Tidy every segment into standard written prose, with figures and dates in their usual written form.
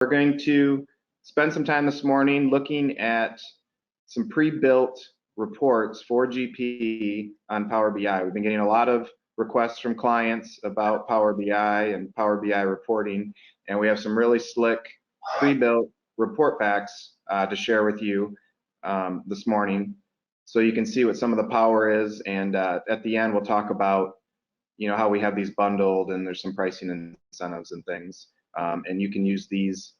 We're going to spend some time this morning looking at some pre-built reports for GP on Power BI. We've been getting a lot of requests from clients about Power BI and Power BI reporting, and we have some really slick pre-built report packs to share with you this morning, so you can see what some of the power is. And at the end, we'll talk about how we have these bundled, and there's some pricing incentives and things. And you can use these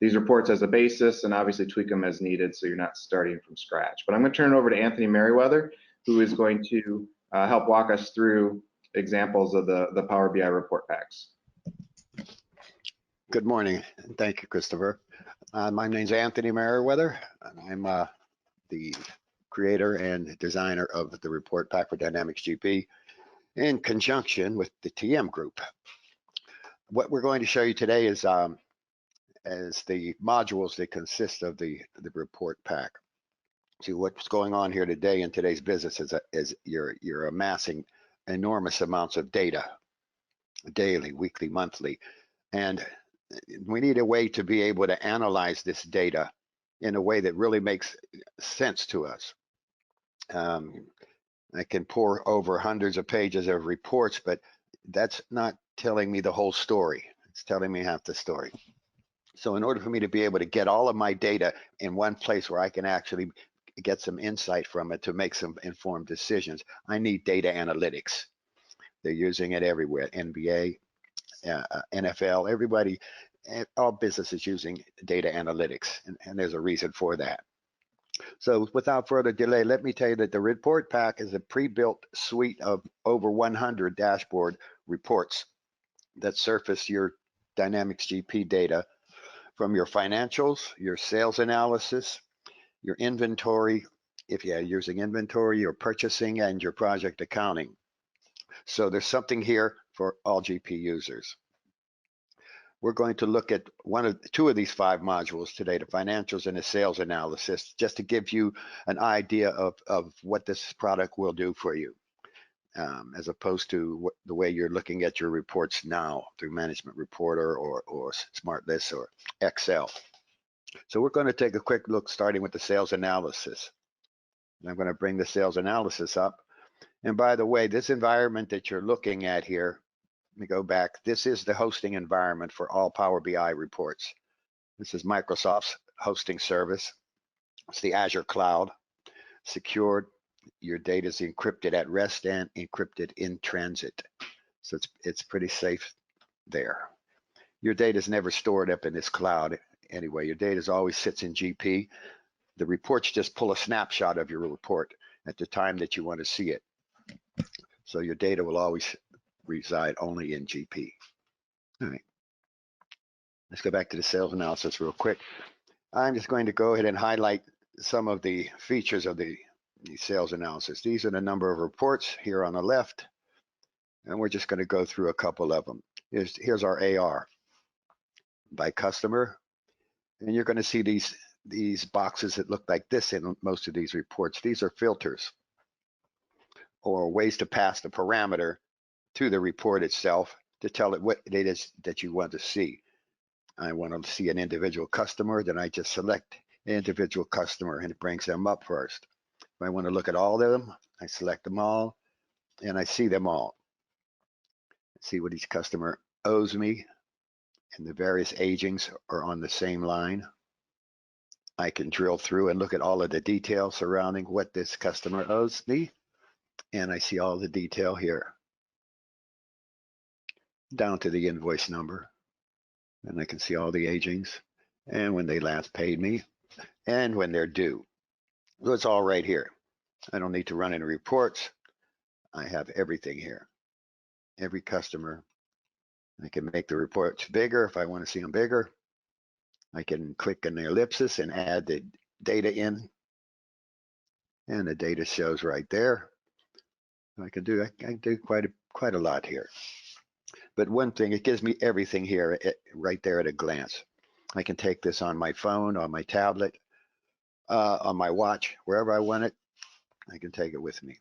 reports as a basis and obviously tweak them as needed, so you're not starting from scratch. But I'm going to turn it over to Anthony Merriweather, who is going to help walk us through examples of the Power BI report packs. Good morning, and thank you, Christopher. My name's Anthony Merriweather, and I'm the creator and designer of the report pack for Dynamics GP in conjunction with the TM group. What we're going to show you today is as the modules that consist of the report pack. See, what's going on here today in today's business is you're amassing enormous amounts of data, daily, weekly, monthly, and we need a way to be able to analyze this data in a way that really makes sense to us. I can pour over hundreds of pages of reports, but that's not telling me the whole story. It's telling me half the story. So in order for me to be able to get all of my data in one place where I can actually get some insight from it to make some informed decisions, I need data analytics. They're using it everywhere. NBA, NFL, everybody, all businesses using data analytics, and there's a reason for that. So without further delay, let me tell you that the report pack is a pre-built suite of over 100 dashboard reports that surface your Dynamics GP data from your financials, your sales analysis, your inventory, if you're using inventory, your purchasing, and your project accounting. So there's something here for all GP users. We're going to look at two of these 5 modules today, the financials and the sales analysis, just to give you an idea of what this product will do for you, as opposed to the way you're looking at your reports now through Management Reporter or SmartList or Excel. So we're going to take a quick look starting with the sales analysis. And I'm going to bring the sales analysis up. And by the way, this environment that you're looking at here, let me go back. This is the hosting environment for all Power BI reports. This is Microsoft's hosting service. It's the Azure cloud, secured. Your data is encrypted at rest and encrypted in transit. So it's pretty safe there. Your data is never stored up in this cloud anyway. Your data always sits in GP. The reports just pull a snapshot of your report at the time that you want to see it. So your data will always reside only in GP. All right. Let's go back to the sales analysis real quick. I'm just going to go ahead and highlight some of the features of the sales analysis. These are the number of reports here on the left, and we're just going to go through a couple of them. Here's our AR by customer, and you're going to see these boxes that look like this in most of these reports. These are filters or ways to pass the parameter to the report itself to tell it what it is that you want to see. I want to see an individual customer, then I just select an individual customer and it brings them up first. If I want to look at all of them, I select them all and I see them all. See what each customer owes me, and the various agings are on the same line. I can drill through and look at all of the details surrounding what this customer owes me, and I see all the detail here, down to the invoice number, and I can see all the agings and when they last paid me and when they're due. So it's all right here. I don't need to run any reports. I have everything here. Every customer. I can make the reports bigger if I want to see them bigger. I can click on the ellipsis and add the data in, and the data shows right there. I can do quite a lot here. But one thing, it gives me everything here right there at a glance. I can take this on my phone, on my tablet, on my watch, wherever I want it. I can take it with me.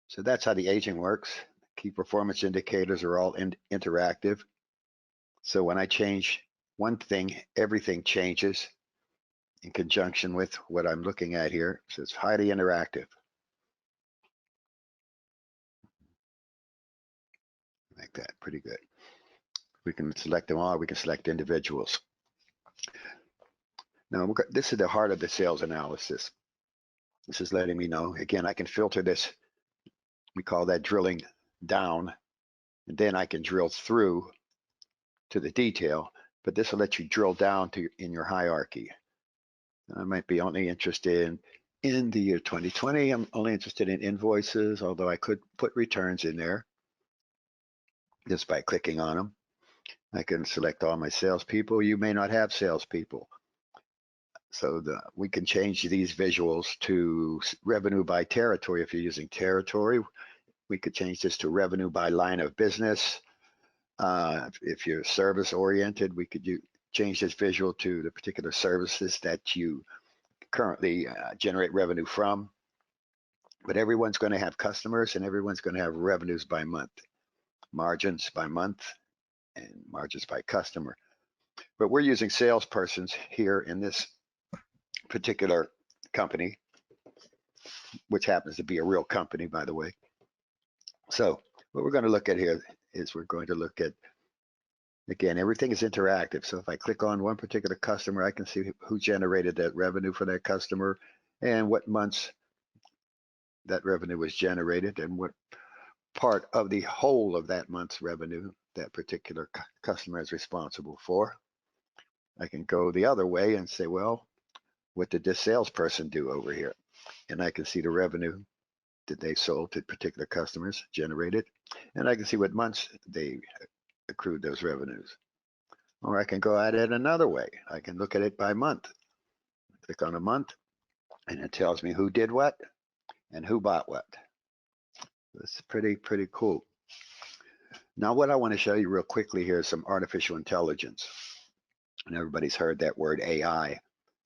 So that's how the aging works. Key performance indicators are all interactive. So when I change one thing, everything changes in conjunction with what I'm looking at here. So it's highly interactive. Like that, pretty good. We can select them all. We can select individuals. Now, this is the heart of the sales analysis. This is letting me know, again, I can filter this. We call that drilling down. And then I can drill through to the detail, but this will let you drill down to in your hierarchy. I might be only interested in the year 2020. I'm only interested in invoices, although I could put returns in there just by clicking on them. I can select all my salespeople. You may not have salespeople. So we can change these visuals to revenue by territory. If you're using territory, we could change this to revenue by line of business. If you're service oriented, we could change this visual to the particular services that you currently generate revenue from. But everyone's going to have customers and everyone's going to have revenues by month, margins by month, and margins by customer. But we're using salespersons here in this particular company, which happens to be a real company, by the way. So what we're going to look at here is we're going to look at, again, everything is interactive. So if I click on one particular customer, I can see who generated that revenue for that customer and what months that revenue was generated and what part of the whole of that month's revenue that particular customer is responsible for. I can go the other way and say, well, what did this salesperson do over here? And I can see the revenue that they sold to particular customers generated, and I can see what months they accrued those revenues. Or I can go at it another way. I can look at it by month. Click on a month, and it tells me who did what and who bought what. It's pretty cool. Now, what I want to show you real quickly here is some artificial intelligence. And everybody's heard that word AI.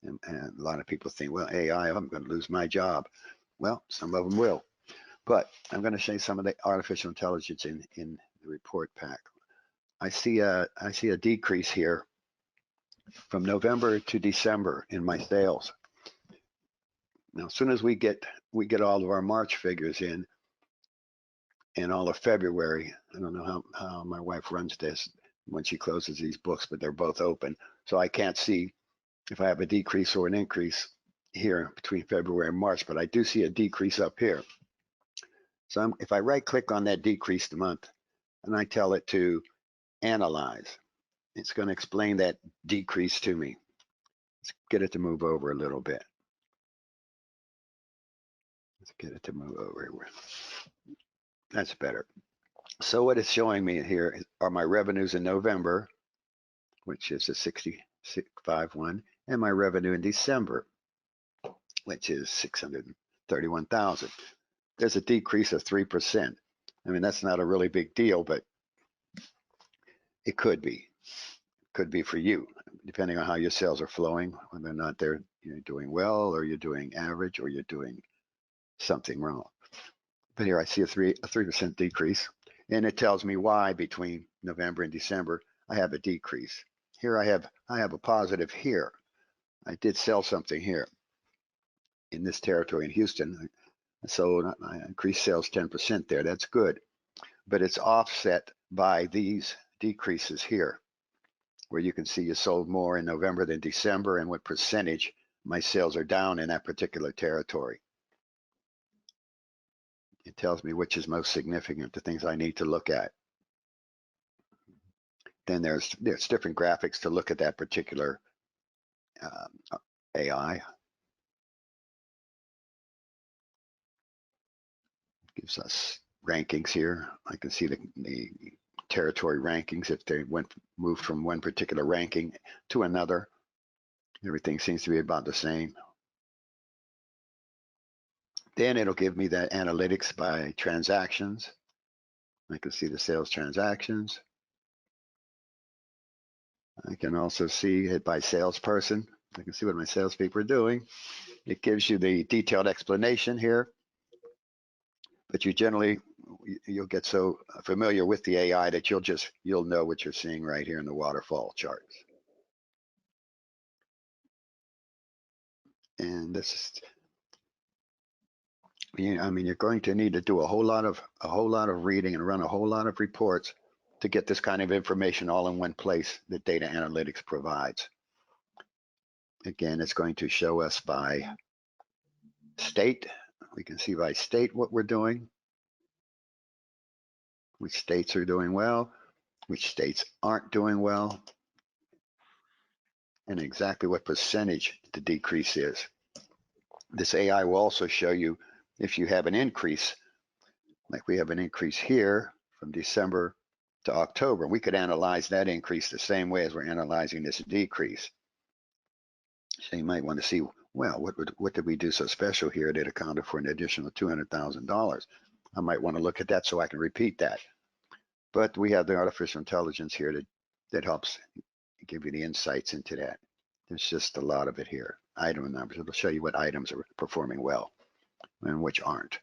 And a lot of people think, well, AI, I'm going to lose my job. Well, some of them will. But I'm going to show you some of the artificial intelligence in the report pack. I see a decrease here from November to December in my sales. Now, as soon as we get all of our March figures in and all of February, I don't know how my wife runs this when she closes these books, but they're both open. So I can't see if I have a decrease or an increase here between February and March, but I do see a decrease up here. So if I right click on that decreased month and I tell it to analyze, it's going to explain that decrease to me. Let's get it to move over a little bit. Let's get it to move over. That's better. So what it's showing me here are my revenues in November, which is a 6,651, and my revenue in December, which is 631,000. There's a decrease of 3%. I mean, that's not a really big deal, but it could be. Could be for you, depending on how your sales are flowing, whether or not they're doing well, or you're doing average, or you're doing something wrong. But here I see a 3% decrease, and it tells me why between November and December I have a decrease. Here I have a positive here. I did sell something here in this territory in Houston. So I increased sales 10% there. That's good. But it's offset by these decreases here, where you can see you sold more in November than December and what percentage my sales are down in that particular territory. It tells me which is most significant, the things I need to look at. Then there's different graphics to look at that particular AI. Gives us rankings here. I can see the territory rankings if they moved from one particular ranking to another. Everything seems to be about the same. Then it'll give me that analytics by transactions. I can see the sales transactions. I can also see it by salesperson. I can see what my salespeople are doing. It gives you the detailed explanation here, but you'll get so familiar with the AI that you'll know what you're seeing right here in the waterfall charts. And this is, I mean, you're going to need to do a whole lot of reading and run a whole lot of reports to get this kind of information all in one place that data analytics provides. Again, it's going to show us by state. We can see by state what we're doing, which states are doing well, which states aren't doing well, and exactly what percentage the decrease is. This AI will also show you if you have an increase, like we have an increase here from December to October. We could analyze that increase the same way as we're analyzing this decrease. So you might want to see, well, what did we do so special here that accounted for an additional $200,000? I might want to look at that so I can repeat that. But we have the artificial intelligence here that helps give you the insights into that. There's just a lot of it here. Item numbers. It'll show you what items are performing well and which aren't.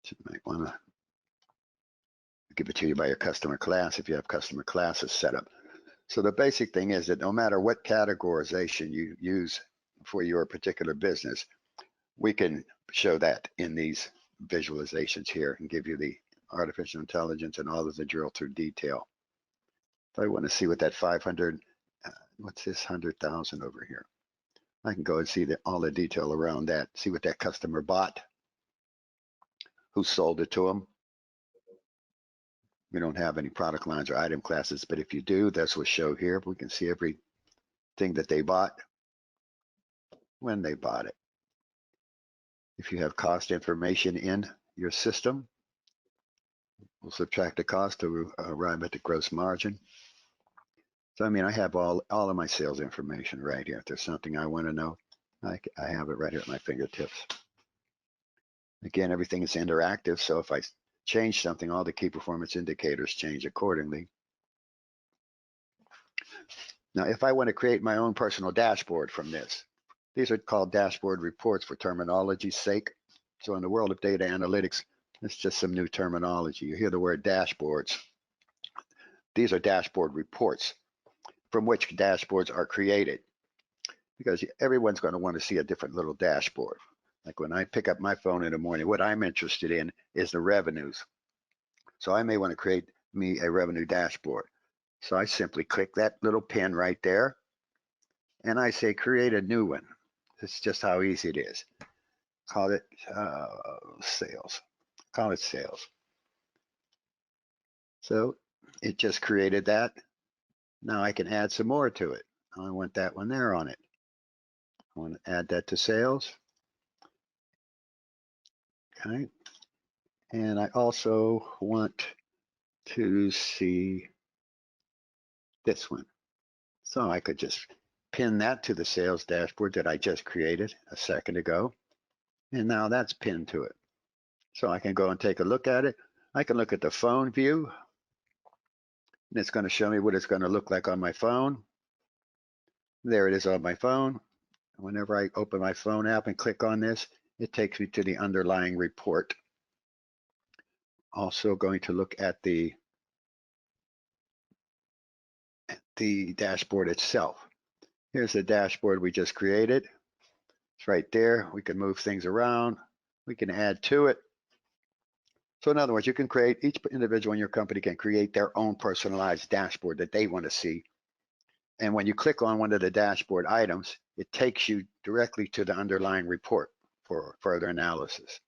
So you might want to give it to you by your customer class if you have customer classes set up. So the basic thing is that no matter what categorization you use for your particular business, we can show that in these visualizations here and give you the artificial intelligence and all of the drill through detail. If I want to see what that 500, what's this 100,000 over here? I can go and see all the detail around that, see what that customer bought, who sold it to them. We don't have any product lines or item classes, but if you do, that's what's shown here. We can see everything that they bought, when they bought it. If you have cost information in your system, we'll subtract the cost to arrive at the gross margin. So, I mean, I have all of my sales information right here. If there's something I want to know, I have it right here at my fingertips. Again, everything is interactive, so if I change something, all the key performance indicators change accordingly. Now, if I want to create my own personal dashboard from this, these are called dashboard reports for terminology's sake. So in the world of data analytics, it's just some new terminology. You hear the word dashboards. These are dashboard reports from which dashboards are created, because everyone's going to want to see a different little dashboard. Like when I pick up my phone in the morning, what I'm interested in is the revenues. So I may want to create me a revenue dashboard. So I simply click that little pin right there, and I say create a new one. It's just how easy it is. Call it sales. Call it sales. So it just created that. Now I can add some more to it. I want that one there on it. I want to add that to sales. Okay. And I also want to see this one. So I could just pin that to the sales dashboard that I just created a second ago. And now that's pinned to it. So I can go and take a look at it. I can look at the phone view. And it's going to show me what it's going to look like on my phone. There it is on my phone. Whenever I open my phone app and click on this, it takes me to the underlying report. Also going to look at the dashboard itself. Here's the dashboard we just created. It's right there. We can move things around. We can add to it. So in other words, you can create, each individual in your company can create their own personalized dashboard that they want to see. And when you click on one of the dashboard items, it takes you directly to the underlying report for further analysis.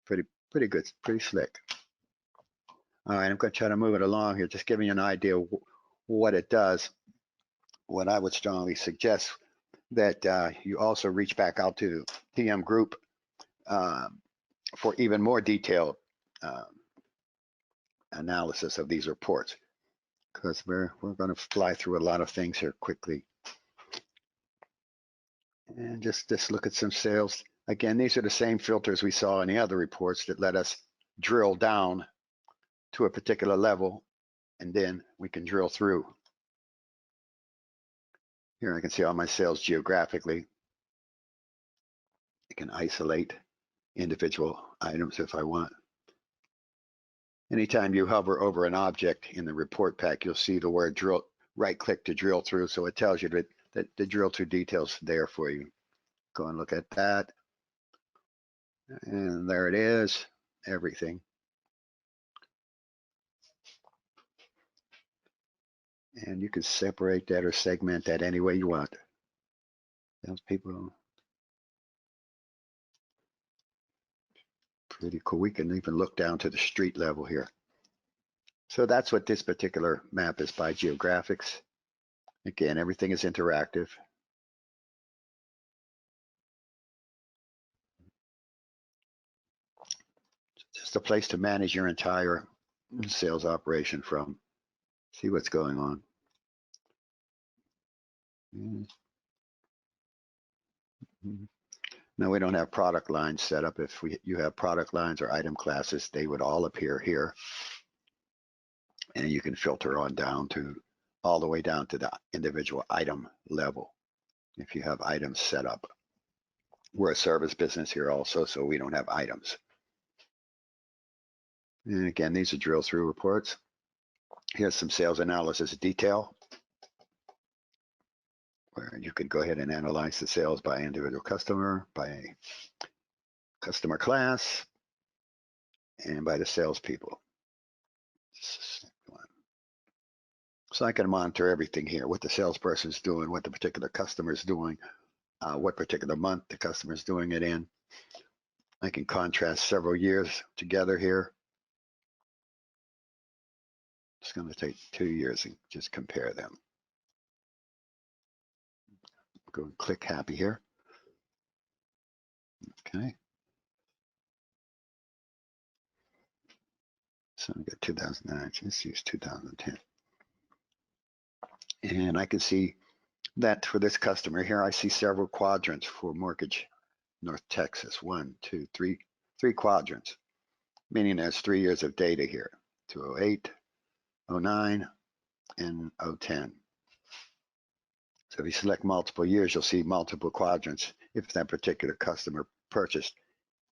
Pretty good, pretty slick. All right, I'm going to try to move it along here, just giving you an idea of what it does. What I would strongly suggest that you also reach back out to TM Group for even more detailed analysis of these reports, because we're going to fly through a lot of things here quickly. And just look at some sales. Again, these are the same filters we saw in the other reports that let us drill down to a particular level, and then we can drill through. Here I can see all my sales geographically. I can isolate individual items if I want. Anytime you hover over an object in the report pack, you'll see the word drill, right click to drill through. So it tells you that the drill through details there for you. Go and look at that. And there it is, everything. And you can separate that or segment that any way you want. Those people, pretty cool. We can even look down to the street level here. So that's what this particular map is by geographics. Again, everything is interactive. Just a place to manage your entire sales operation from. See what's going on. Now we don't have product lines set up. If you have product lines or item classes, they would all appear here. And you can filter on down to all the way down to the individual item level if you have items set up. We're a service business here also, so we don't have items. And again, these are drill through reports. Here's some sales analysis detail, where you can go ahead and analyze the sales by individual customer, by customer class, and by the salespeople. So I can monitor everything here, what the salesperson's doing, what the particular customer's doing, what particular month the customer's doing it in. I can contrast several years together here. It's going to take 2 years and just compare them. Go and click happy here. Okay. So we got 2009, let's use 2010. And I can see that for this customer here, I see several quadrants for mortgage, North Texas. 1, 2, 3, 3 quadrants, meaning there's 3 years of data here, 2008, 09, and 010. So if you select multiple years, you'll see multiple quadrants if that particular customer purchased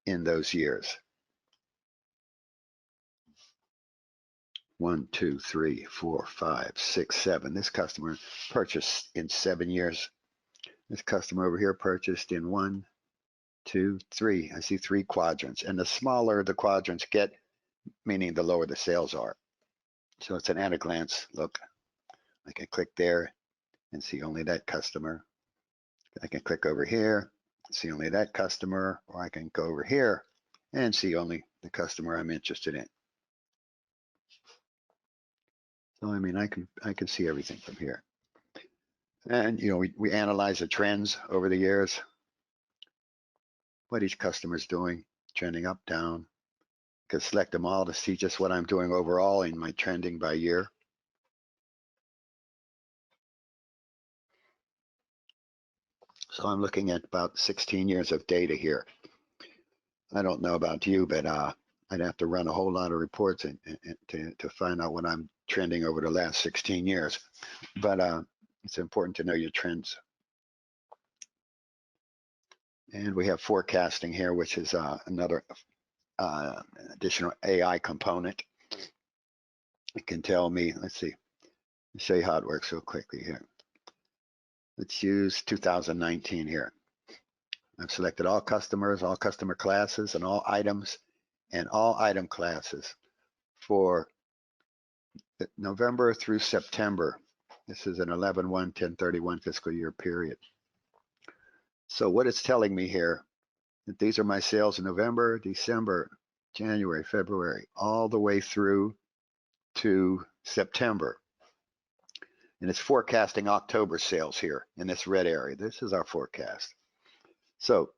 in those years. 1, 2, 3, 4, 5, 6, 7. This customer purchased in 7 years. This customer over here purchased in 1, 2, 3. I see 3 quadrants. And the smaller the quadrants get, meaning the lower the sales are. So it's an at a glance look. I can click there and see only that customer. I can click over here, see only that customer, or I can go over here and see only the customer I'm interested in. So I mean, I can see everything from here. And you know, we analyze the trends over the years, what each customer is doing, trending up, down. I can select them all to see just what I'm doing overall in my trending by year. So I'm looking at about 16 years of data here. I don't know about you, but I'd have to run a whole lot of reports to find out what I'm trending over the last 16 years. But it's important to know your trends. And we have forecasting here, which is another additional AI component. It can tell me, let's see, let's show you how it works real quickly here. Let's use 2019 here. I've selected all customers, all customer classes, and all items, and all item classes for November through September. This is an 11/1/10/31 fiscal year period. So what it's telling me here, that these are my sales in November, December, January, February, all the way through to September. And it's forecasting October sales here in this red area. This is our forecast. So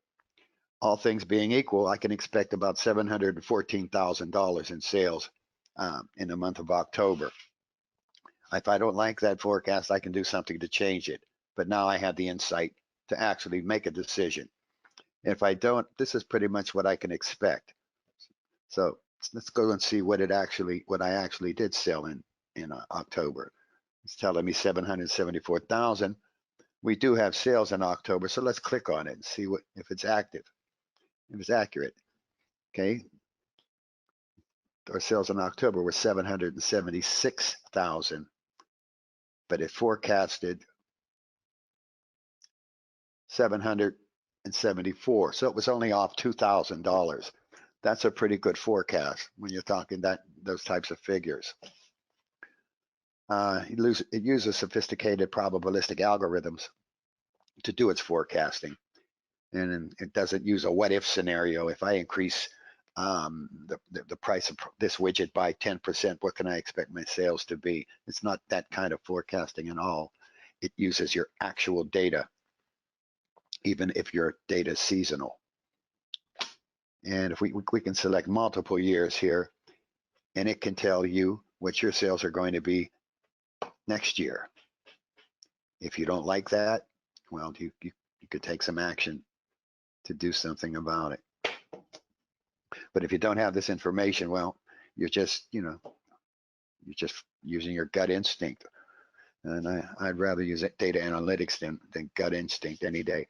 all things being equal, I can expect about $714,000 in sales in the month of October. If I don't like that forecast, I can do something to change it. But now I have the insight to actually make a decision. If I don't, this is pretty much what I can expect. So let's go and see what I actually did sell in October. It's telling me 774,000. We do have sales in October, so let's click on it and see if it's active, if it's accurate. Okay. Our sales in October were 776,000, but it forecasted $774. So it was only off $2,000. That's a pretty good forecast when you're talking those types of figures. It uses sophisticated probabilistic algorithms to do its forecasting. And it doesn't use a what if scenario. If I increase the price of this widget by 10%, what can I expect my sales to be? It's not that kind of forecasting at all. It uses your actual data, even if your data is seasonal. And if we can select multiple years here, and it can tell you what your sales are going to be next year. If you don't like that, well, you could take some action to do something about it. But if you don't have this information, well, you're just using your gut instinct. And I'd rather use data analytics than gut instinct any day.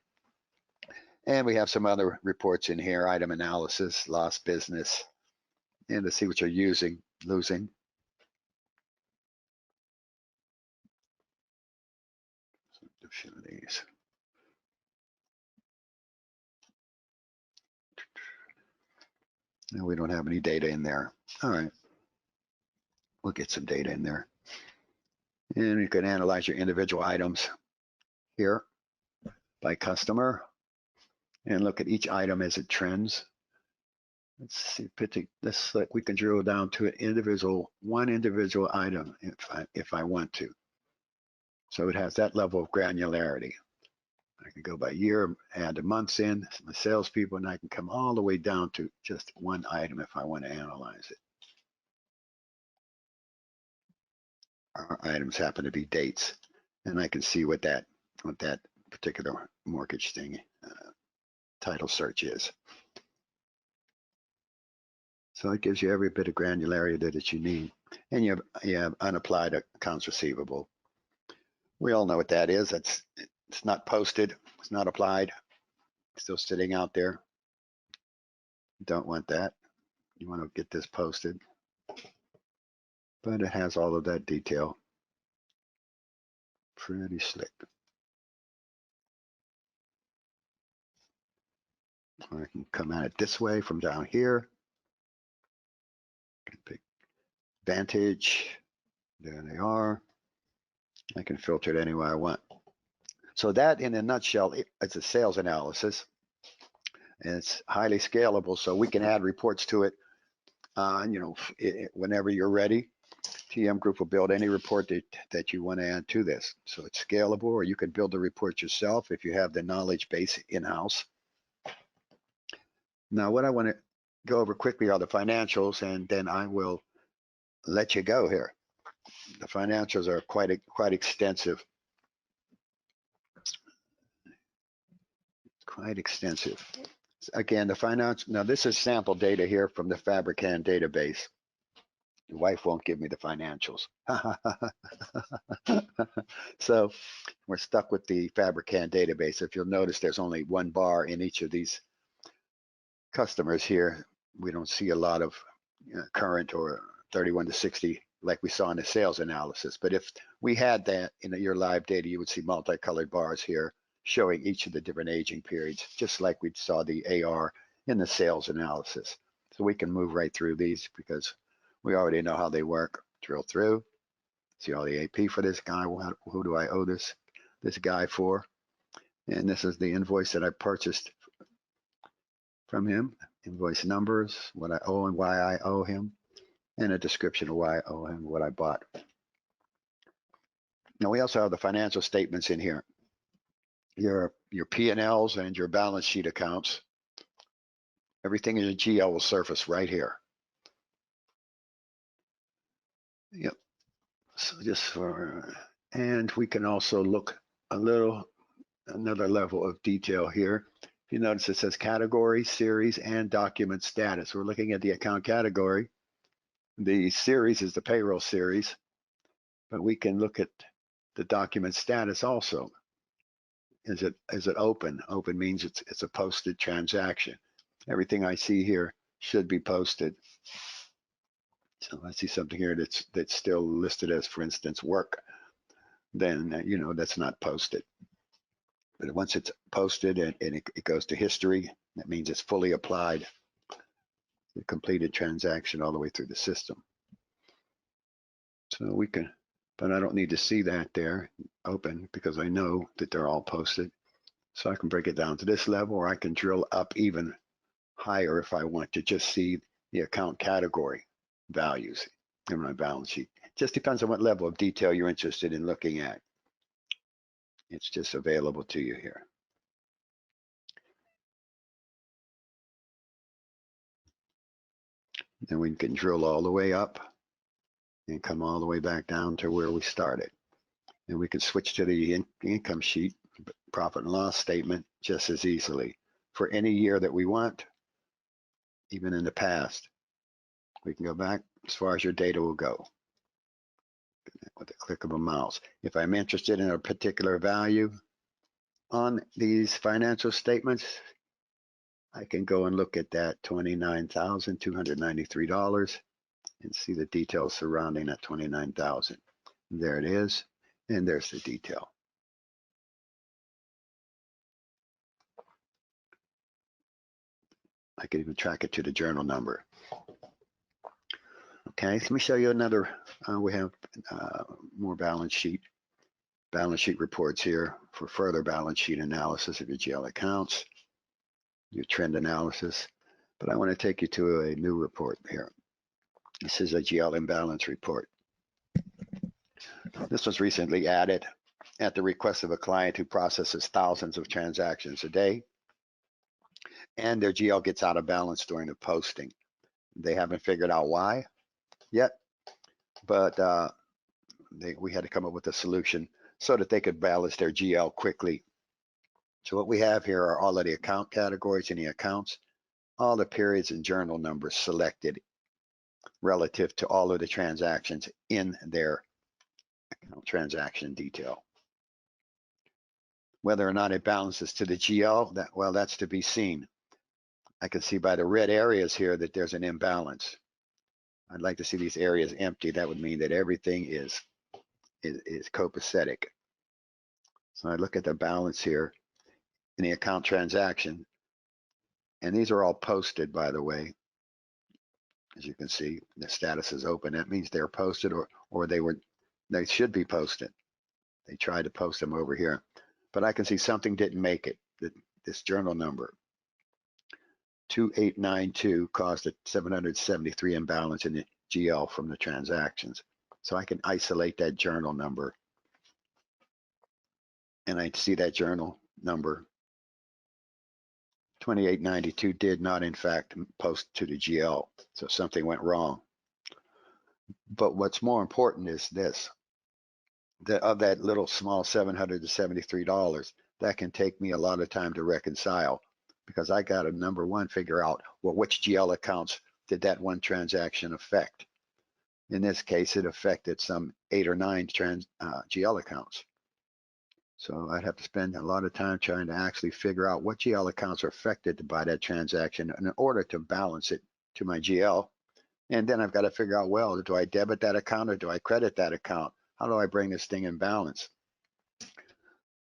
And we have some other reports in here: item analysis, lost business, and to see what you're losing. Show these. No, we don't have any data in there. All right. We'll get some data in there. And you can analyze your individual items here by customer and look at each item as it trends. Let's see, we can drill down to one individual item if I want to. So it has that level of granularity. I can go by year, add the months in, my salespeople, and I can come all the way down to just one item if I want to analyze it. Our items happen to be dates, and I can see what that particular mortgage thing title search is. So it gives you every bit of granularity that you need. And you have unapplied accounts receivable. We all know what that is. It's not posted. It's not applied. It's still sitting out there. You don't want that. You want to get this posted. But it has all of that detail. Pretty slick. I can come at it this way from down here. I can pick Vantage. There they are. I can filter it any way I want. So that, in a nutshell, it's a sales analysis, and it's highly scalable. So we can add reports to it. Whenever you're ready, TM Group will build any report that you want to add to this. So it's scalable, or you can build the report yourself if you have the knowledge base in-house. Now, what I want to go over quickly are the financials, and then I will let you go here. The financials are quite extensive. Quite extensive. Again, the finance. Now, this is sample data here from the Fabricant database. Your wife won't give me the financials. So we're stuck with the Fabricant database. If you'll notice, there's only one bar in each of these customers here. We don't see a lot of current or 31 to 60 like we saw in the sales analysis. But if we had that in your live data, you would see multicolored bars here showing each of the different aging periods, just like we saw the AR in the sales analysis. So we can move right through these because we already know how they work. Drill through, see all the AP for this guy. Who do I owe this guy for? And this is the invoice that I purchased from him. Invoice numbers, what I owe and why I owe him, and a description of why I owe him what I bought. Now we also have the financial statements in here. Your P&Ls and your balance sheet accounts. Everything in your GL will surface right here. Yep. So and we can also look another level of detail here. If you notice, it says category, series, and document status. We're looking at the account category. The series is the payroll series, but we can look at the document status also. Is it open? Open means it's a posted transaction. Everything I see here should be posted. So I see something here that's still listed as, for instance, work. Then that's not posted. But once it's posted and it goes to history, that means it's fully applied, the completed transaction all the way through the system. So we can, but I don't need to see that there open because I know that they're all posted. So I can break it down to this level, or I can drill up even higher if I want to just see the account category values in my balance sheet. Just depends on what level of detail you're interested in looking at. It's just available to you here. Then we can drill all the way up and come all the way back down to where we started. And we can switch to the income sheet, profit and loss statement just as easily for any year that we want, even in the past. We can go back as far as your data will go with a click of a mouse. If I'm interested in a particular value on these financial statements, I can go and look at that $29,293 and see the details surrounding that $29,000. There it is, and there's the detail. I can even track it to the journal number. Okay, let me show you another. We have more balance sheet reports here for further balance sheet analysis of your GL accounts, your trend analysis. But I want to take you to a new report here. This is a GL Imbalance Report. This was recently added at the request of a client who processes thousands of transactions a day, and their GL gets out of balance during the posting. They haven't figured out why yet, but we had to come up with a solution so that they could balance their GL quickly. So what we have here are all of the account categories in the accounts, all the periods and journal numbers selected relative to all of the transactions in their account transaction detail. Whether or not it balances to the GL, that's to be seen. I can see by the red areas here that there's an imbalance. I'd like to see these areas empty. That would mean that everything is copacetic. So I look at the balance here in the account transaction, and these are all posted, by the way. As you can see, the status is open. That means they're posted, or they should be posted. They tried to post them over here, but I can see something didn't make it. This journal number 2892 caused a 773 imbalance in the GL from the transactions. So I can isolate that journal number, and I see that journal number 2892 did not in fact post to the GL, so something went wrong. But what's more important is this, that of that little small $773, that can take me a lot of time to reconcile, because I got to, number one, figure out, well, which GL accounts did that one transaction affect? In this case, it affected some 8 or 9 GL accounts. So I'd have to spend a lot of time trying to actually figure out what GL accounts are affected by that transaction in order to balance it to my GL. And then I've got to figure out, well, do I debit that account or do I credit that account? How do I bring this thing in balance?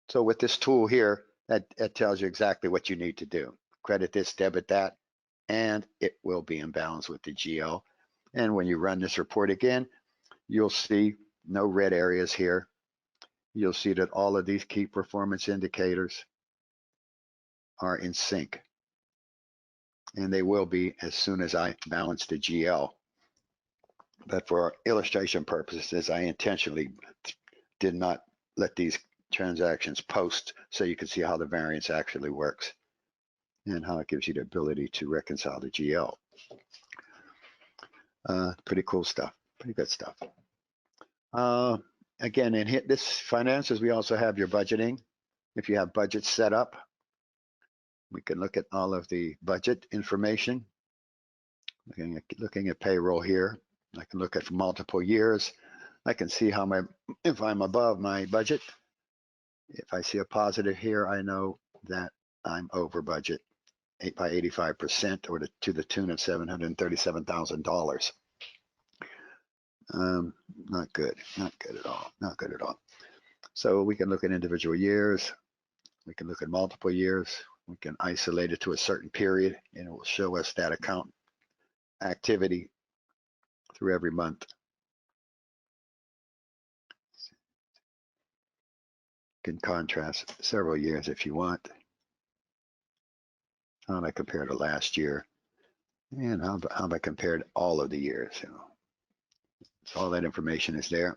So with this tool here, that tells you exactly what you need to do. Credit this, debit that, and it will be in balance with the GL. And when you run this report again, you'll see no red areas here. You'll see that all of these key performance indicators are in sync. And they will be as soon as I balance the GL. But for illustration purposes, I intentionally did not let these transactions post so you can see how the variance actually works and how it gives you the ability to reconcile the GL. Pretty cool stuff, pretty good stuff. Again, in this finances, we also have your budgeting. If you have budgets set up, we can look at all of the budget information. Looking at payroll here, I can look at for multiple years. I can see if I'm above my budget. If I see a positive here, I know that I'm over budget by 85%, or to the tune of $737,000. Not good at all. So we can look at individual years. We can look at multiple years. We can isolate it to a certain period, and it will show us that account activity through every month. You can contrast several years if you want. How do I compare to last year? And how have I compared all of the years? So all that information is there.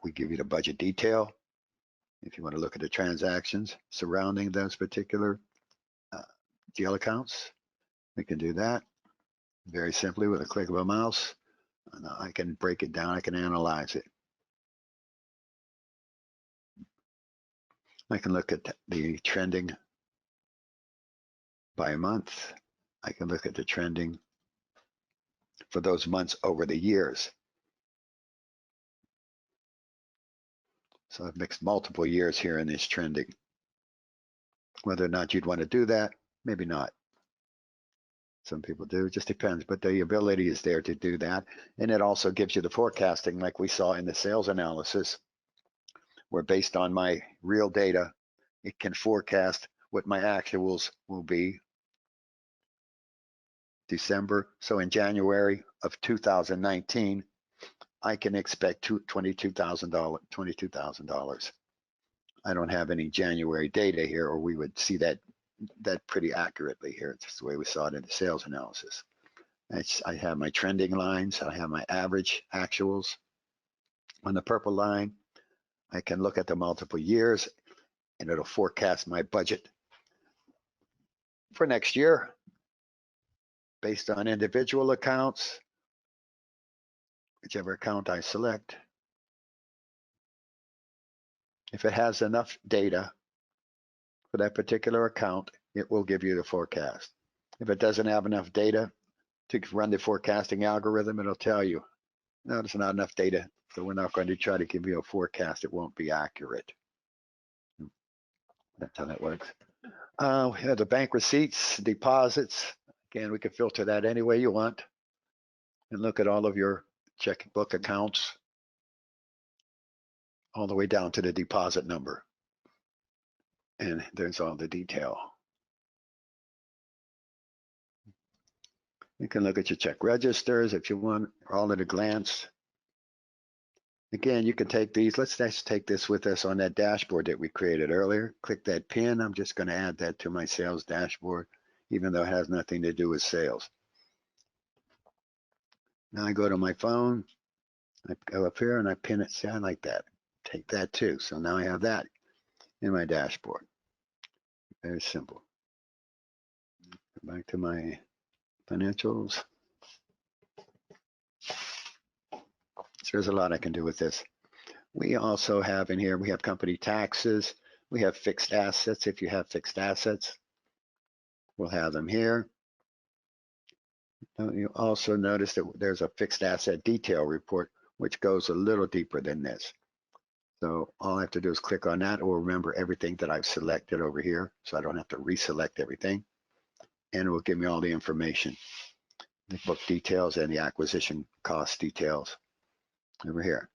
We give you the budget detail. If you want to look at the transactions surrounding those particular deal accounts, we can do that very simply with a click of a mouse. And I can break it down. I can analyze it. I can look at the trending by month. I can look at the trending for those months over the years. So I've mixed multiple years here in this trending. Whether or not you'd want to do that, maybe not. Some people do, it just depends, but the ability is there to do that. And it also gives you the forecasting like we saw in the sales analysis, where based on my real data, it can forecast what my actuals will be December. So in January of 2019, I can expect $22,000. I don't have any January data here, or we would see that pretty accurately here. It's just the way we saw it in the sales analysis. I have my trending lines. I have my average actuals. On the purple line, I can look at the multiple years, and it'll forecast my budget for next year based on individual accounts, whichever account I select. If it has enough data for that particular account, it will give you the forecast. If it doesn't have enough data to run the forecasting algorithm, it'll tell you, no, there's not enough data, so we're not going to try to give you a forecast. It won't be accurate. That's how that works. We have the bank receipts, deposits. Again, we can filter that any way you want and look at all of your checkbook accounts all the way down to the deposit number. And there's all the detail. You can look at your check registers if you want, all at a glance. Again, you can take these. Let's take this with us on that dashboard that we created earlier. Click that pin. I'm just going to add that to my sales dashboard, even though it has nothing to do with sales. Now I go to my phone. I go up here and I pin it. See, I like that. Take that too. So now I have that in my dashboard. Very simple. Go back to my financials. So there's a lot I can do with this. We also have in here, we have company taxes. We have fixed assets. If you have fixed assets, we'll have them here. You also notice that there's a fixed asset detail report, which goes a little deeper than this. So all I have to do is click on that. It will remember everything that I've selected over here, so I don't have to reselect everything. And it will give me all the information, the book details and the acquisition cost details over here.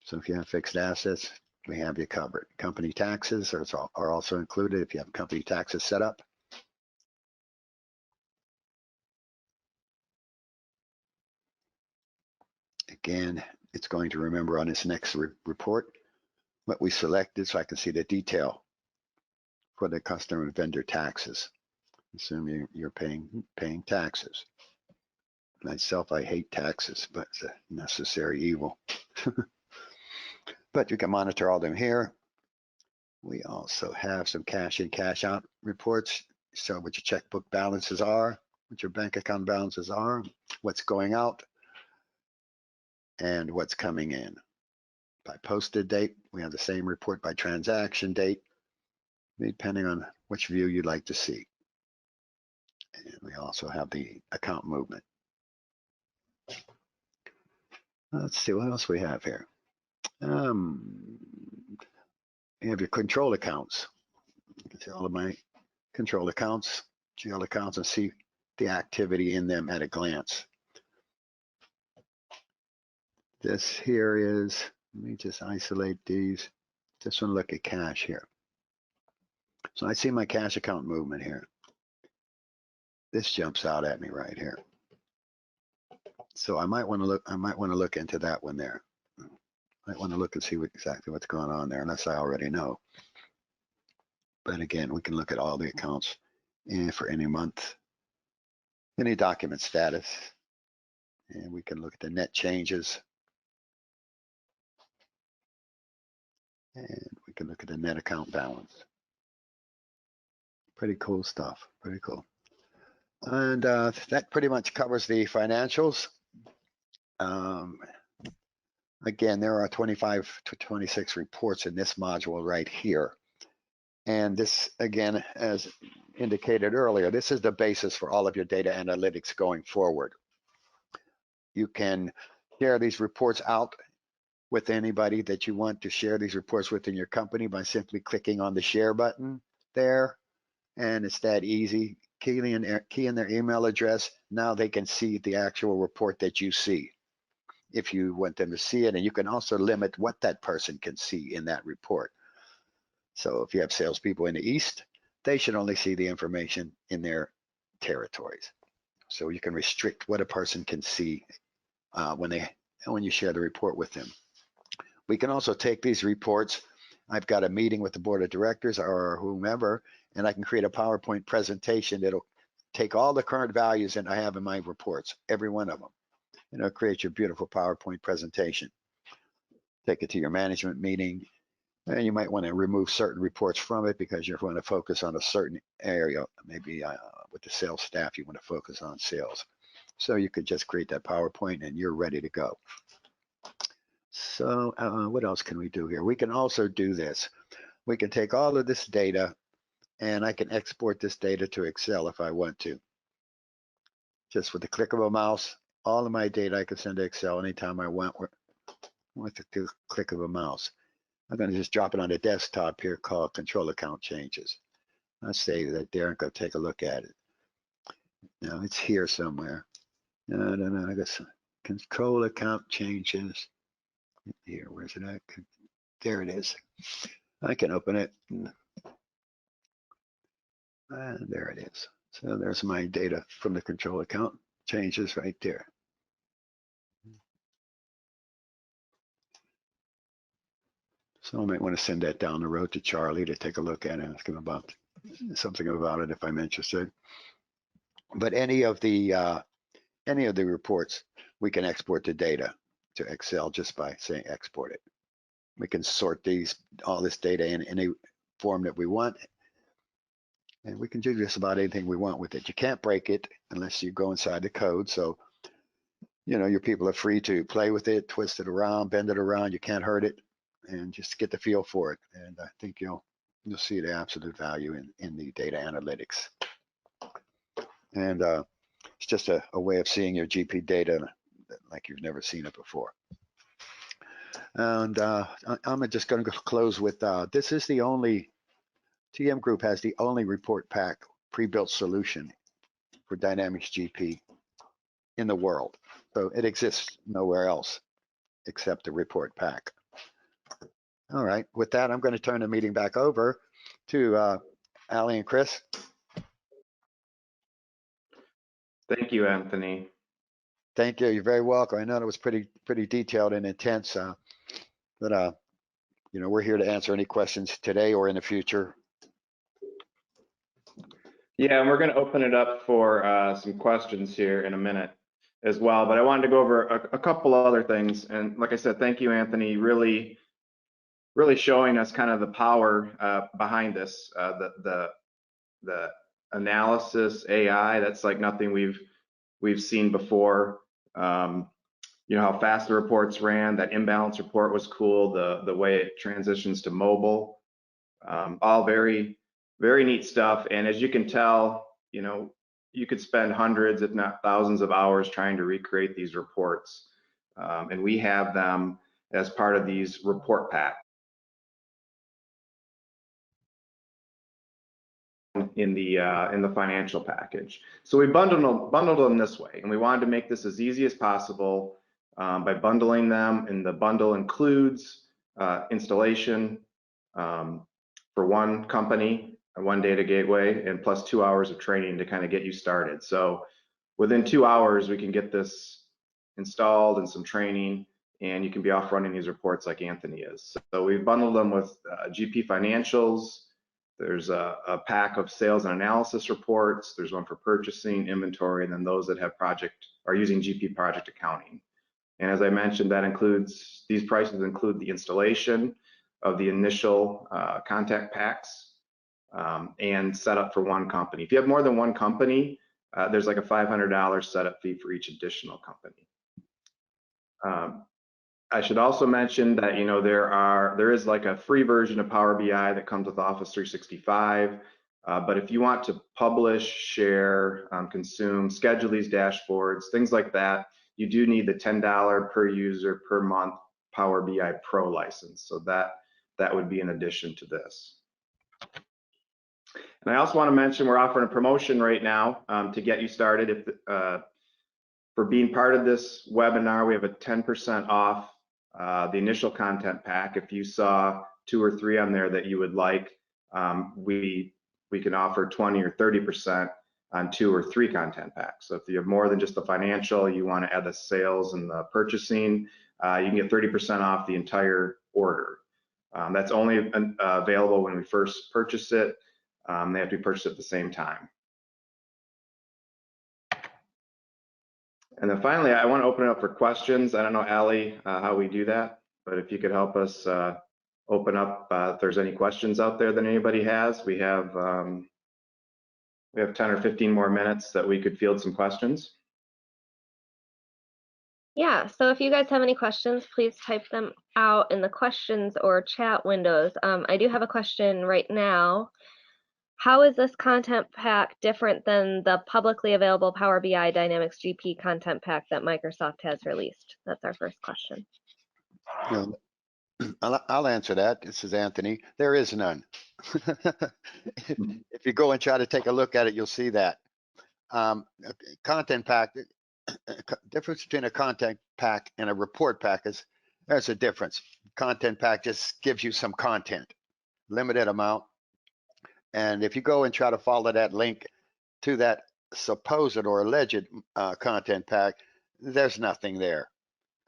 So if you have fixed assets, we have you covered. Company taxes are also included if you have company taxes set up. Again, it's going to remember on this next report what we selected, so I can see the detail for the customer and vendor taxes. Assume you're paying taxes. Myself, I hate taxes, but it's a necessary evil. But you can monitor all them here. We also have some cash in, cash out reports. So what your checkbook balances are, what your bank account balances are, what's going out, and what's coming in. By posted date, we have the same report by transaction date, depending on which view you'd like to see. And we also have the account movement. Let's see what else we have here. You have your control accounts. You can see all of my control accounts, GL accounts, and see the activity in them at a glance. This here is, let me just isolate these. Just want to look at cash here. So I see my cash account movement here. This jumps out at me right here. So I might want to look. I might want to look into that one there. Might want to look and see exactly what's going on there, unless I already know. But again, we can look at all the accounts for any month, any document status, and we can look at the net changes, and we can look at the net account balance. Pretty cool stuff. Pretty cool. And that pretty much covers the financials. Again, there are 25 to 26 reports in this module right here. And this, again, as indicated earlier, this is the basis for all of your data analytics going forward. You can share these reports out with anybody that you want to share these reports with in your company by simply clicking on the share button there. And it's that easy. Key in their email address. Now they can see the actual report that you see if you want them to see it. And you can also limit what that person can see in that report. So if you have salespeople in the East, they should only see the information in their territories. So you can restrict what a person can see when you share the report with them. We can also take these reports. I've got a meeting with the board of directors or whomever, and I can create a PowerPoint presentation that'll take all the current values that I have in my reports, every one of them. And it'll create your beautiful PowerPoint presentation. Take it to your management meeting, and you might want to remove certain reports from it because you're going to focus on a certain area. Maybe with the sales staff, you want to focus on sales. So you could just create that PowerPoint and you're ready to go. So what else can we do here? We can also do this. We can take all of this data and I can export this data to Excel if I want to. Just with the click of a mouse, all of my data I can send to Excel anytime I want with the click of a mouse. I'm going to just drop it on the desktop here called Control Account Changes. I'll save that there and go take a look at it. Now it's here somewhere. No, I guess Control Account Changes. Here, where's it at? There it is. I can open it. And there it is. So there's my data from the Control Account Changes right there. So I might want to send that down the road to Charlie to take a look at it and ask him about something about it if I'm interested. But any of the reports, we can export the data to Excel just by saying export it. We can sort all this data in any form that we want, and we can do just about anything we want with it. You can't break it unless you go inside the code. So, your people are free to play with it, twist it around, bend it around. You can't hurt it, and just get the feel for it. And I think you'll see the absolute value in the data analytics. And it's just a way of seeing your GP data like you've never seen it before. And I'm just going to close with this is the only, TM Group has the only report pack pre-built solution for Dynamics GP in the world. So it exists nowhere else except the report pack. All right, with that, I'm going to turn the meeting back over to Ali and Chris. Thank you, Anthony. Thank you. You're very welcome. I know it was pretty detailed and intense, but we're here to answer any questions today or in the future. Yeah, and we're going to open it up for some questions here in a minute as well. But I wanted to go over a couple other things. And like I said, thank you, Anthony. Really showing us kind of the power behind this, the analysis AI. That's like nothing we've seen before. How fast the reports ran. That imbalance report was cool. The way it transitions to mobile, all very neat stuff. And as you can tell, you could spend hundreds, if not thousands of hours trying to recreate these reports. And we have them as part of these report packs in the financial package. So we bundled them this way, and we wanted to make this as easy as possible by bundling them. And the bundle includes installation for one company, one data gateway, and plus 2 hours of training to kind of get you started. So within 2 hours, we can get this installed and some training, and you can be off running these reports like Anthony is. So we've bundled them with GP financials. There's a pack of sales and analysis reports. There's one for purchasing, inventory, and then those that have are using GP project accounting. And as I mentioned, that includes, these prices include the installation of the initial contact packs and setup for one company. If you have more than one company, there's like a $500 setup fee for each additional company. I should also mention that, you know, there is like a free version of Power BI that comes with Office 365. But if you want to publish, share, consume, schedule these dashboards, things like that, you do need the $10 per user per month Power BI Pro license. So that would be in addition to this. And I also want to mention we're offering a promotion right now to get you started. For being part of this webinar, we have a 10% off the initial content pack. If you saw 2 or 3 on there that you would like, we can offer 20 or 30% on 2 or 3 content packs. So if you have more than just the financial, you want to add the sales and the purchasing, you can get 30% off the entire order. That's only available when we first purchase it. They have to be purchased at the same time. And then finally, I want to open it up for questions. I don't know, Allie, how we do that, but if you could help us open up if there's any questions out there that anybody has. We have 10 or 15 more minutes that we could field some questions. Yeah, so if you guys have any questions, please type them out in the questions or chat windows. I do have a question right now. How is this content pack different than the publicly available Power BI Dynamics GP content pack that Microsoft has released? That's our first question. I'll answer that. This is Anthony. There is none. If you go and try to take a look at it, you'll see that. Content pack, difference between a content pack and a report pack is, there's a difference. Content pack just gives you some content, limited amount. And if you go and try to follow that link to that supposed or alleged content pack, there's nothing there.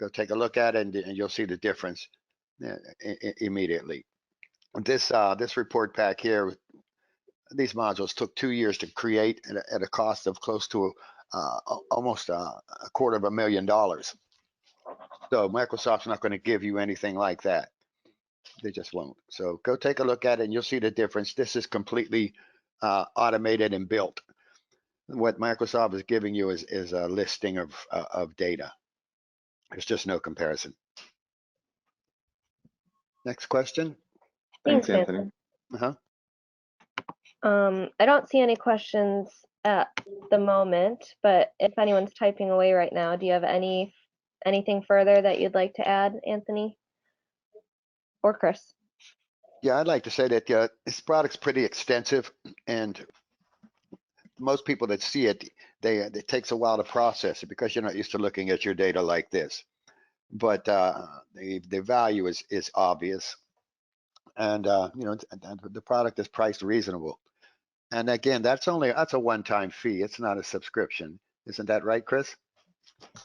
Go take a look at it and you'll see the difference immediately. This report pack here, these modules took 2 years to create at a cost of close to almost $250,000. So Microsoft's not going to give you anything like that. They just won't. So go take a look at it and you'll see the difference. This is completely automated and built. What Microsoft is giving you is a listing of data. There's just no comparison. Next question. Thanks, Anthony. I don't see any questions at the moment, but if anyone's typing away right now, do you have anything further that you'd like to add, Anthony or Chris? Yeah, I'd like to say that this product's pretty extensive, and most people that see it, it takes a while to process it because you're not used to looking at your data like this. But the value is obvious, and you know, the product is priced reasonable. And again, that's a one-time fee. It's not a subscription. Isn't that right, Chris?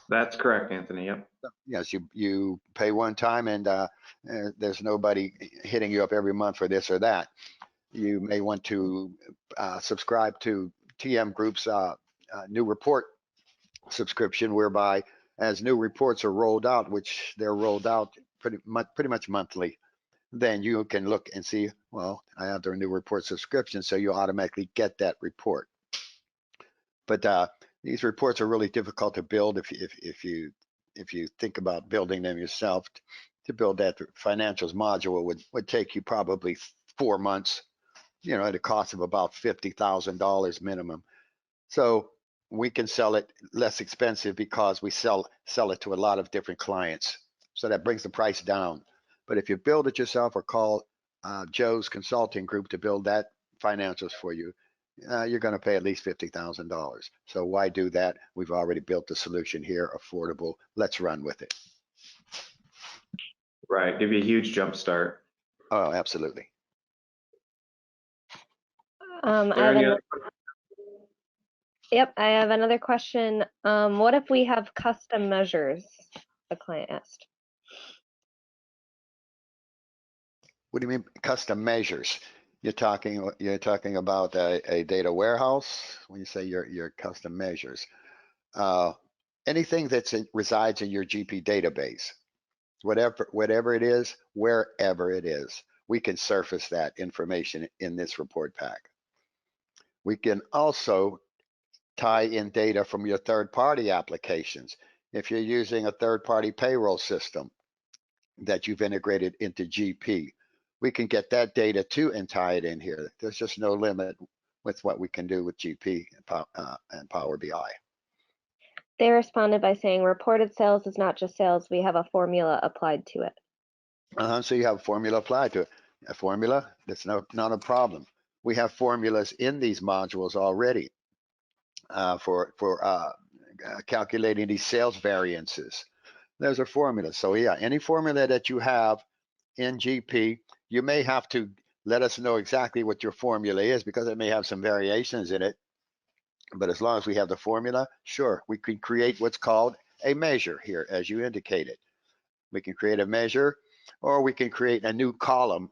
That's correct, Anthony. Yep. Yes, you pay one time, and there's nobody hitting you up every month for this or that. You may want to subscribe to TM Group's new report subscription, whereby as new reports are rolled out, which they're rolled out pretty much monthly, then you can look and see, well, I have their new report subscription, so you automatically get that report. But these reports are really difficult to build if you think about building them yourself. To build that financials module would take you probably 4 months, you know, at a cost of about $50,000 minimum. So we can sell it less expensive because we sell it to a lot of different clients. So that brings the price down. But if you build it yourself or call Joe's Consulting Group to build that financials for you, you're going to pay at least $50,000. So why do that? We've already built the solution here, affordable. Let's run with it. Right, give you a huge jump start. Oh, absolutely. I there have any another, yep, I have another question. What if we have custom measures? The client asked. What do you mean custom measures? You're talking about a data warehouse when you say your custom measures. Anything that resides in your GP database, whatever it is, wherever it is, we can surface that information in this report pack. We can also tie in data from your third-party applications. If you're using a third-party payroll system that you've integrated into GP, we can get that data too and tie it in here. There's just no limit with what we can do with GP and Power BI. They responded by saying reported sales is not just sales. We have a formula applied to it. So you have a formula applied to it. A formula, that's not a problem. We have formulas in these modules already for calculating these sales variances. There's a formula. So yeah, any formula that you have in GP, you may have to let us know exactly what your formula is because it may have some variations in it. But as long as we have the formula, sure, we can create what's called a measure here, as you indicated. We can create a measure, or we can create a new column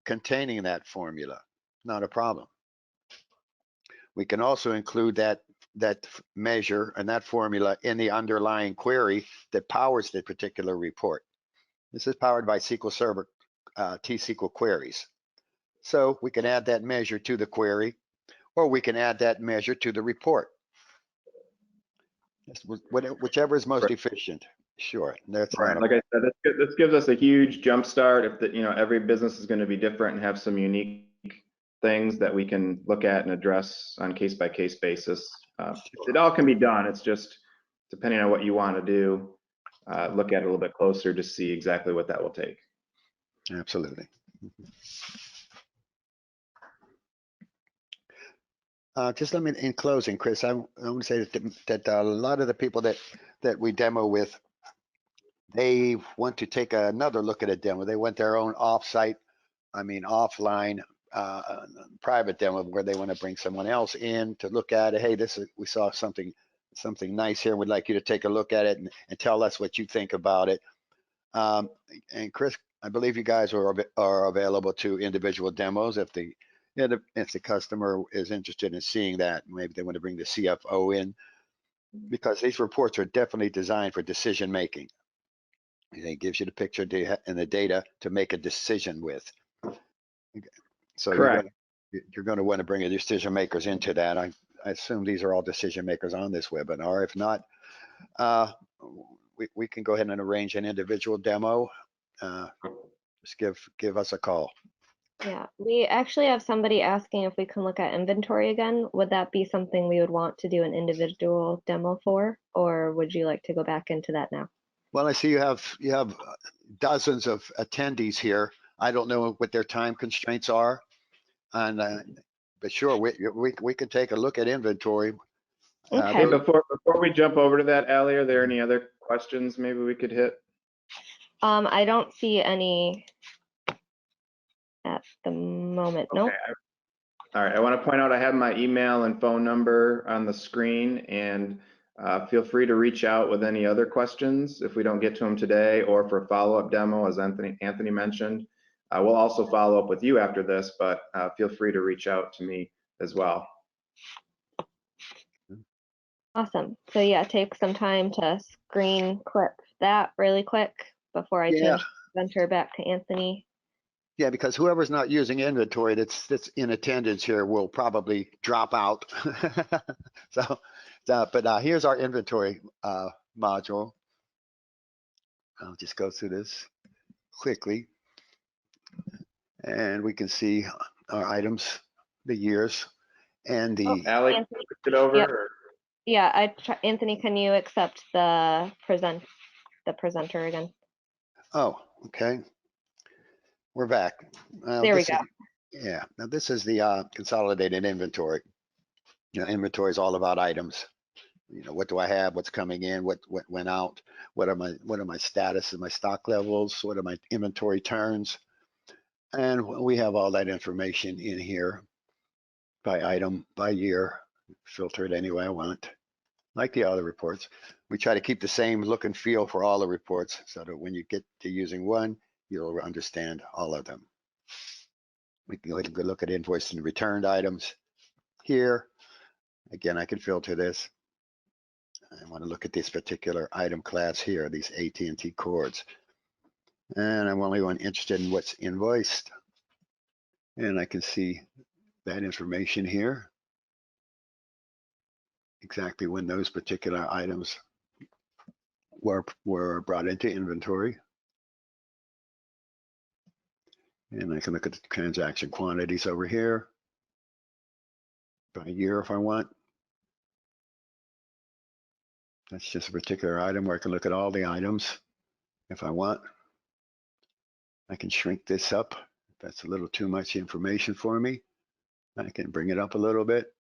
containing that formula. Not a problem. We can also include that measure and that formula in the underlying query that powers the particular report. This is powered by SQL Server T-SQL queries. So we can add that measure to the query, or we can add that measure to the report. Whichever is most efficient. Sure, that's right. Like I said, this gives us a huge jump start. If every business is going to be different and have some unique things that we can look at and address on case-by-case basis. It all can be done. It's just depending on what you want to do, look at it a little bit closer to see exactly what that will take. Absolutely. Just let me, in closing, Chris, I want to say that a lot of the people that we demo with, they want to take another look at a demo. They want their own offline, private demo where they want to bring someone else in to look at it. Hey, we saw something nice here. We'd like you to take a look at it and tell us what you think about it. And Chris, I believe you guys are available to individual demos if the customer is interested in seeing that. Maybe they want to bring the CFO in, because these reports are definitely designed for decision making. It gives you the picture and the data to make a decision with. So correct. You're going to want to bring your decision makers into that. I assume these are all decision makers on this webinar. If not, we can go ahead and arrange an individual demo. Just give us a call. Yeah, we actually have somebody asking if we can look at inventory again. Would that be something we would want to do an individual demo for, or would you like to go back into that now? Well, I see you have dozens of attendees here. I don't know what their time constraints are, but sure, we can take a look at inventory. Okay. Hey, before we jump over to that, Allie, are there any other questions maybe we could hit? I don't see any at the moment. Okay. Nope. All right. I want to point out I have my email and phone number on the screen, and feel free to reach out with any other questions if we don't get to them today, or for a follow-up demo, as Anthony mentioned. We'll also follow up with you after this, but feel free to reach out to me as well. Awesome. So yeah, take some time to screen clip that really quick before I change the presenter back to Anthony. Yeah, because whoever's not using inventory that's in attendance here will probably drop out. But here's our inventory module. I'll just go through this quickly, and we can see our items, the years, and the. Allie, Anthony, it over. yep. Or? Yeah, Anthony, can you accept the presenter again? Oh, okay. We're back. There we go. Yeah. Now this is the consolidated inventory. Inventory is all about items. What do I have? What's coming in? What went out? What are my statuses, my stock levels? What are my inventory turns? And we have all that information in here. by item, by year, filter it any way I want, like the other reports. We try to keep the same look and feel for all the reports so that when you get to using one, you'll understand all of them. We can go ahead and go look at invoiced and returned items here. Again, I can filter this. I want to look at this particular item class here, these AT&T cords. And I'm only interested in what's invoiced. And I can see that information here, exactly when those particular items were brought into inventory. And I can look at the transaction quantities over here by year if I want. That's just a particular item where I can look at all the items if I want. I can shrink this up. If that's a little too much information for me, I can bring it up a little bit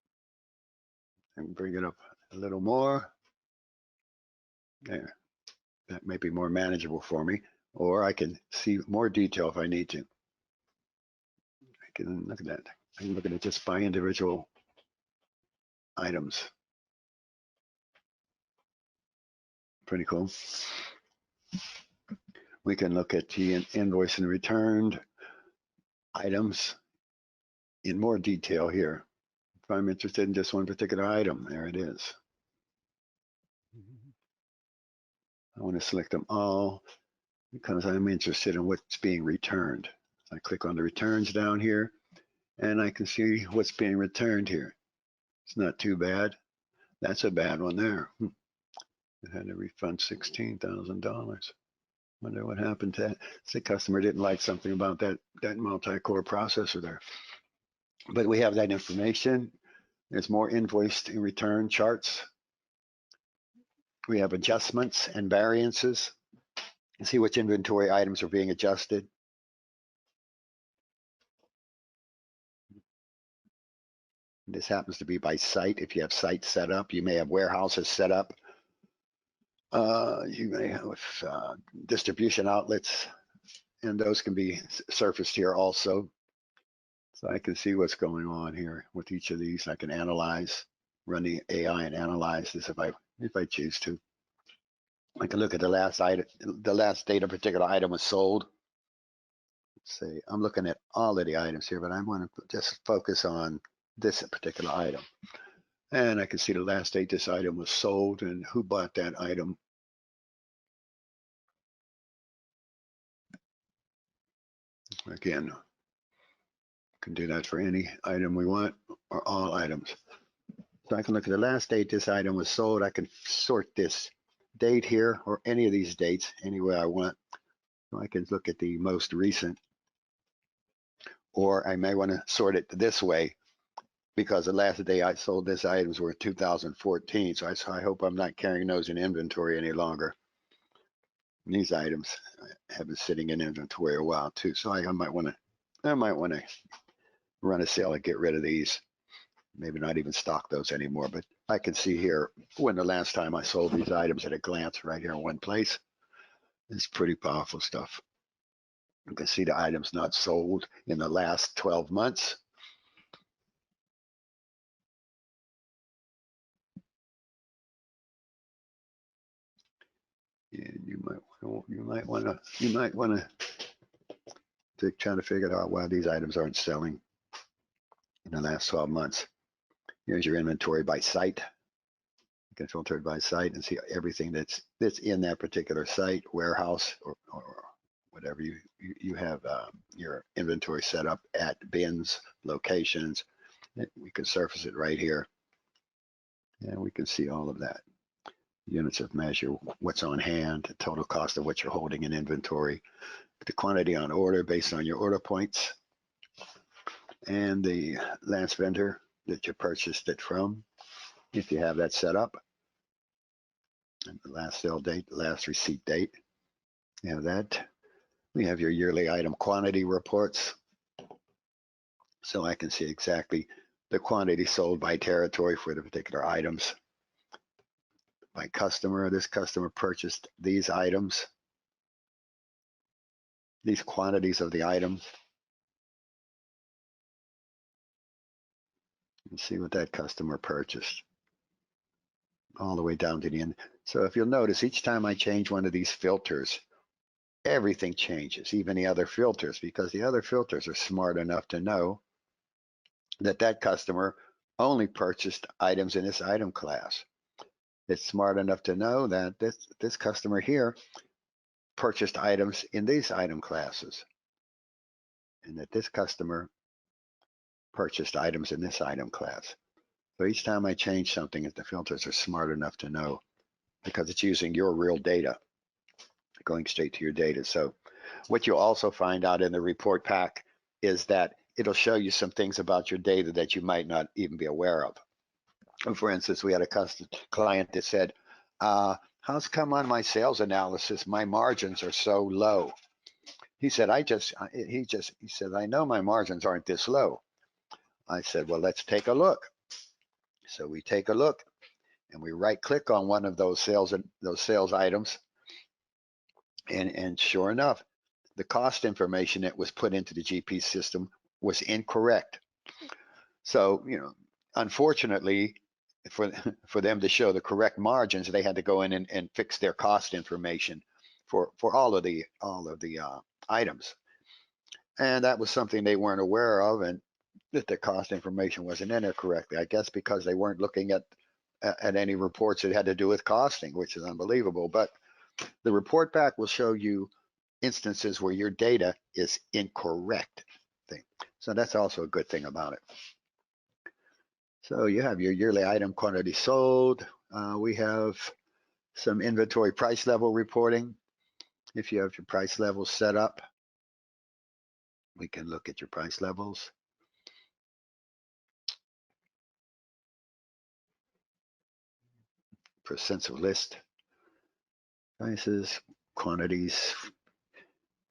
and bring it up a little more. There, that may be more manageable for me, or I can see more detail if I need to. I can look at that. I can look at it just by individual items. Pretty cool. We can look at the invoice and returned items in more detail here. If I'm interested in just one particular item, there it is. I want to select them all because I'm interested in what's being returned. I click on the returns down here and I can see what's being returned here. It's not too bad. That's a bad one there. It had to refund $16,000. Wonder what happened to that. The customer didn't like something about that multi-core processor there. But we have that information. There's more invoiced and return charts. We have adjustments and variances. You see which inventory items are being adjusted. This happens to be by site. If you have sites set up, you may have warehouses set up. You may have distribution outlets, and those can be surfaced here also. So I can see what's going on here with each of these. I can analyze, run the AI and analyze this if I choose to. I can look at the last item, the last date a particular item was sold. Let's see, I'm looking at all of the items here, but I want to just focus on this particular item. And I can see the last date this item was sold and who bought that item. Again, can do that for any item we want or all items. So I can look at the last date this item was sold. I can sort this date here or any of these dates any way I want. So I can look at the most recent, or I may want to sort it this way because the last day I sold this items were 2014. So I hope I'm not carrying those in inventory any longer. And these items have been sitting in inventory a while too. So I might want to run a sale and get rid of these. Maybe not even stock those anymore, but I can see here when the last time I sold these items at a glance right here in one place. It's pretty powerful stuff. You can see the items not sold in the last 12 months. And you might want to try to figure out why these items aren't selling in the last 12 months. Here's your inventory by site. You can filter it by site and see everything that's in that particular site, warehouse, or whatever you have your inventory set up at, bins, locations. We can surface it right here, and we can see all of that. Units of measure, what's on hand, the total cost of what you're holding in inventory, the quantity on order based on your order points, and the last vendor that you purchased it from, if you have that set up, and the last sale date, the last receipt date. You have that. We have your yearly item quantity reports, so I can see exactly the quantity sold by territory for the particular items. By customer, this customer purchased these items, these quantities of the items. and see what that customer purchased all the way down to the end. So if you'll notice, each time I change one of these filters, everything changes, even the other filters, because the other filters are smart enough to know that that customer only purchased items in this item class. It's smart enough to know that this customer here purchased items in these item classes, and that this customer purchased items in this item class. So each time I change something, the filters are smart enough to know, because it's using your real data, going straight to your data. So what you'll also find out in the report pack is that it'll show you some things about your data that you might not even be aware of. For instance, we had a client that said, how's come on my sales analysis, my margins are so low? He said, he said, I know my margins aren't this low. I said, well, let's take a look. So we take a look and we right click on one of those sales items. And sure enough, the cost information that was put into the GP system was incorrect. So, unfortunately, for them to show the correct margins, they had to go in and fix their cost information for all of the items. And that was something they weren't aware of, and that the cost information wasn't in there correctly. I guess because they weren't looking at any reports that had to do with costing, which is unbelievable. But the report back will show you instances where your data is incorrect. So that's also a good thing about it. So you have your yearly item quantity sold. We have some inventory price level reporting. If you have your price levels set up, we can look at your price levels. Percents of list, prices, quantities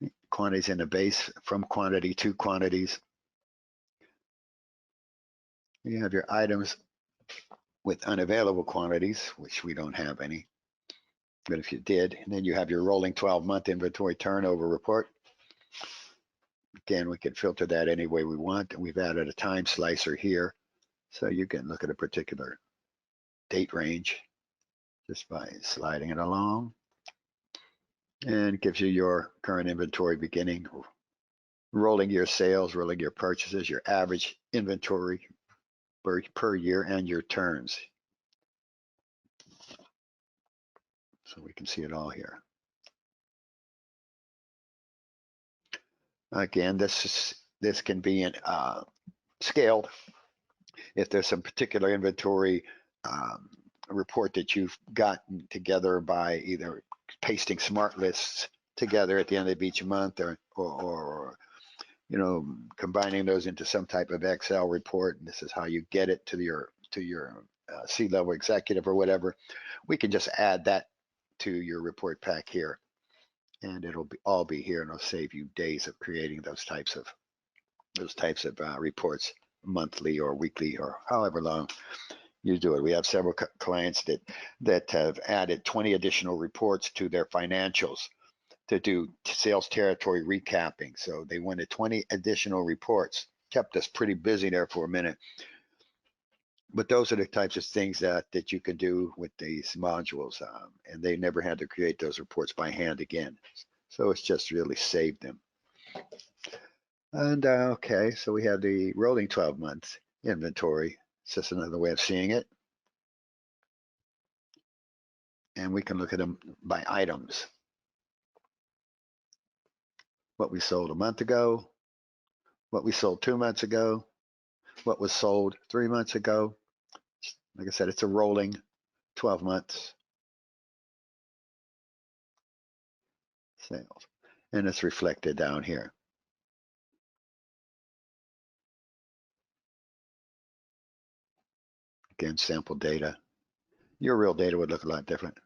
in the base, from quantity to quantities. You have your items with unavailable quantities, which we don't have any. But if you did, and then you have your rolling 12-month inventory turnover report. Again, we can filter that any way we want. We've added a time slicer here, so you can look at a particular date range just by sliding it along. And it gives you your current inventory beginning, rolling your sales, rolling your purchases, your average inventory per year, and your turns. So we can see it all here. Again, this can be scaled. If there's some particular inventory report that you've gotten together by either pasting smart lists together at the end of each month, or combining those into some type of Excel report, and this is how you get it to your C-level executive or whatever, we can just add that to your report pack here, and it'll all be here, and it'll save you days of creating those types of reports, monthly or weekly or however long you do it. We have several clients that have added 20 additional reports to their financials to do sales territory recapping. So they wanted 20 additional reports. Kept us pretty busy there for a minute. But those are the types of things that you can do with these modules, and they never had to create those reports by hand again. So it's just really saved them. And okay, so we have the rolling 12 months inventory. It's just another way of seeing it. And we can look at them by items. What we sold a month ago, what we sold 2 months ago, what was sold 3 months ago. Like I said, it's a rolling 12 months sales. And it's reflected down here. Again, sample data. Your real data would look a lot different.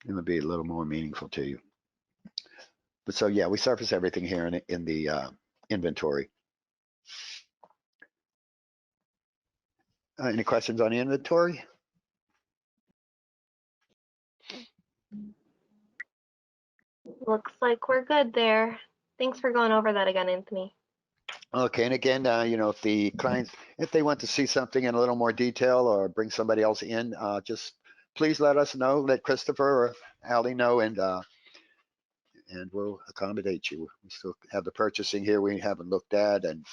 It would be a little more meaningful to you. But so yeah, we surface everything here in the inventory. Any questions on the inventory? Looks like we're good there. Thanks for going over that again, Anthony. Okay, and again, you know, if the clients, if they want to see something in a little more detail or bring somebody else in, just please let us know, let Christopher or Allie know, and we'll accommodate you. We still have the purchasing here we haven't looked at, and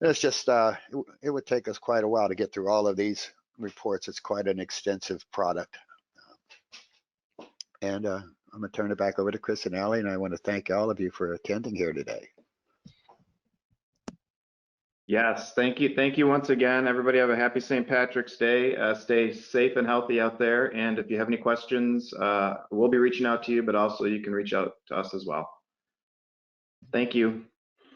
it's just, it would take us quite a while to get through all of these reports. It's quite an extensive product. And I'm gonna turn it back over to Chris and Allie, and I want to thank all of you for attending here today. Yes, thank you. Thank you once again. Everybody have a happy St. Patrick's Day. Stay safe and healthy out there. And if you have any questions, we'll be reaching out to you, but also you can reach out to us as well. Thank you.